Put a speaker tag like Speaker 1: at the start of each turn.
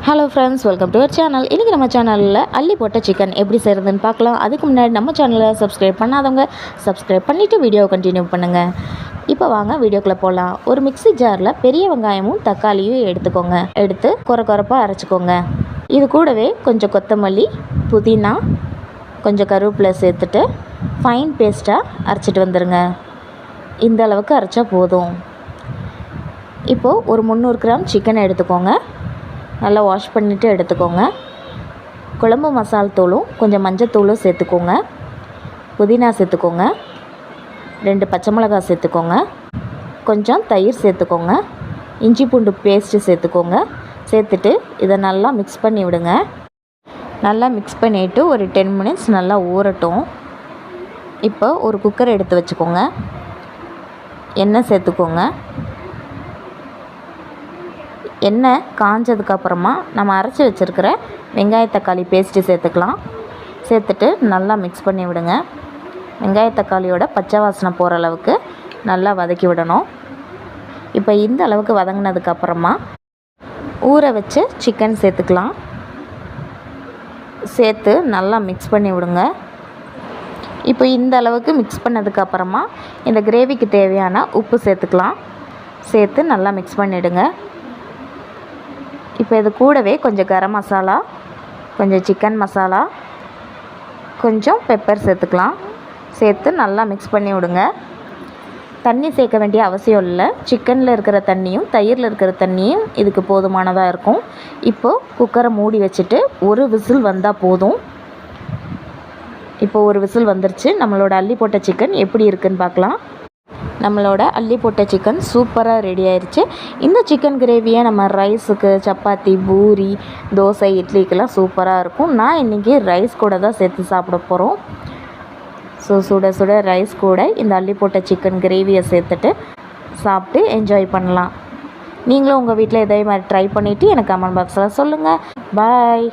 Speaker 1: Hello friends, welcome to our channel. இன்றைக்கி நம்ம சேனலில் அள்ளி போட்ட சிக்கன் எப்படி செய்கிறதுன்னு பார்க்கலாம். அதுக்கு முன்னாடி நம்ம சேனலை சப்ஸ்கிரைப் பண்ணாதவங்க சப்ஸ்கிரைப் பண்ணிவிட்டு வீடியோ கண்டினியூ பண்ணுங்கள். இப்போ வாங்க வீடியோக்குள்ளே போகலாம். ஒரு மிக்ஸி ஜாரில் பெரிய வெங்காயமும் தக்காளியும் எடுத்து கொரப்பாக அரைச்சிக்கோங்க. இது கூடவே கொஞ்சம் கொத்தமல்லி, புதினா, கொஞ்சம் கருவேப்பிலை சேர்த்துட்டு ஃபைன் பேஸ்ட்டாக அரைச்சிட்டு வந்துடுங்க. இந்த அளவுக்கு அரைச்சா போதும். இப்போது ஒரு 300 கிராம் சிக்கனை எடுத்துக்கோங்க. நல்லா வாஷ் பண்ணிவிட்டு எடுத்துக்கோங்க. குழம்பு மசால் தூளும் கொஞ்சம் மஞ்சத்தூளும் சேர்த்துக்கோங்க. புதினா சேர்த்துக்கோங்க. 2 பச்சை மிளகாய் சேர்த்துக்கோங்க. கொஞ்சம் தயிர் சேர்த்துக்கோங்க. இஞ்சி பூண்டு பேஸ்ட்டு சேர்த்துக்கோங்க. சேர்த்துட்டு இதை நல்லா மிக்ஸ் பண்ணி விடுங்க. நல்லா மிக்ஸ் பண்ணிவிட்டு ஒரு 10 மினிட்ஸ் நல்லா ஊறட்டும். இப்போ ஒரு குக்கர் எடுத்து வச்சுக்கோங்க. எண்ணெய் சேர்த்துக்கோங்க. எண்ணெய் காஞ்சதுக்கப்புறமா நம்ம அரைச்சி வச்சுருக்கிற வெங்காய தக்காளி பேஸ்ட்டு சேர்த்துக்கலாம். சேர்த்துட்டு நல்லா மிக்ஸ் பண்ணி விடுங்க. வெங்காய தக்காளியோட பச்சை வாசனை போகிற அளவுக்கு நல்லா வதக்கி விடணும். இப்போ இந்த அளவுக்கு வதங்கினதுக்கப்புறமா ஊற வச்சு சிக்கன் சேர்த்துக்கலாம். சேர்த்து நல்லா மிக்ஸ் பண்ணி விடுங்க. இப்போ இந்த அளவுக்கு மிக்ஸ் பண்ணதுக்கப்புறமா இந்த கிரேவிக்கு தேவையான உப்பு சேர்த்துக்கலாம். சேர்த்து நல்லா மிக்ஸ் பண்ணிவிடுங்க. இப்போ இது கூடவே கொஞ்சம் கரம் மசாலா, கொஞ்சம் சிக்கன் மசாலா, கொஞ்சம் பெப்பர் சேர்த்துக்கலாம். சேர்த்து நல்லா மிக்ஸ் பண்ணி விடுங்க. தண்ணி சேர்க்க வேண்டிய அவசியம் இல்லை. சிக்கனில் இருக்கிற தண்ணியும் தயிரில் இருக்கிற தண்ணியும் இதுக்கு போதுமானதாக இருக்கும். இப்போது குக்கரை மூடி வச்சுட்டு ஒரு விசில் வந்தால் போதும். இப்போ ஒரு விசில் வந்துருச்சு. நம்மளோட அள்ளி போட்ட சிக்கன் எப்படி இருக்குன்னு பார்க்கலாம். நம்மளோட அள்ளி போட்ட சிக்கன் சூப்பராக ரெடி ஆயிடுச்சு. இந்த சிக்கன் கிரேவியை நம்ம ரைஸுக்கு, சப்பாத்தி, பூரி, தோசை, இட்லிக்கெல்லாம் சூப்பராக இருக்கும். நான் இன்றைக்கி ரைஸ் கூட தான் சேர்த்து சாப்பிட போகிறோம். ஸோ சுட சுட ரைஸ் கூட இந்த அள்ளி போட்ட சிக்கன் கிரேவியை சேர்த்துட்டு சாப்பிட்டு என்ஜாய் பண்ணலாம். நீங்களும் உங்கள் வீட்டில் இதே மாதிரி ட்ரை பண்ணிவிட்டு எனக்கு கமெண்ட் பாக்ஸில் சொல்லுங்கள். பாய்.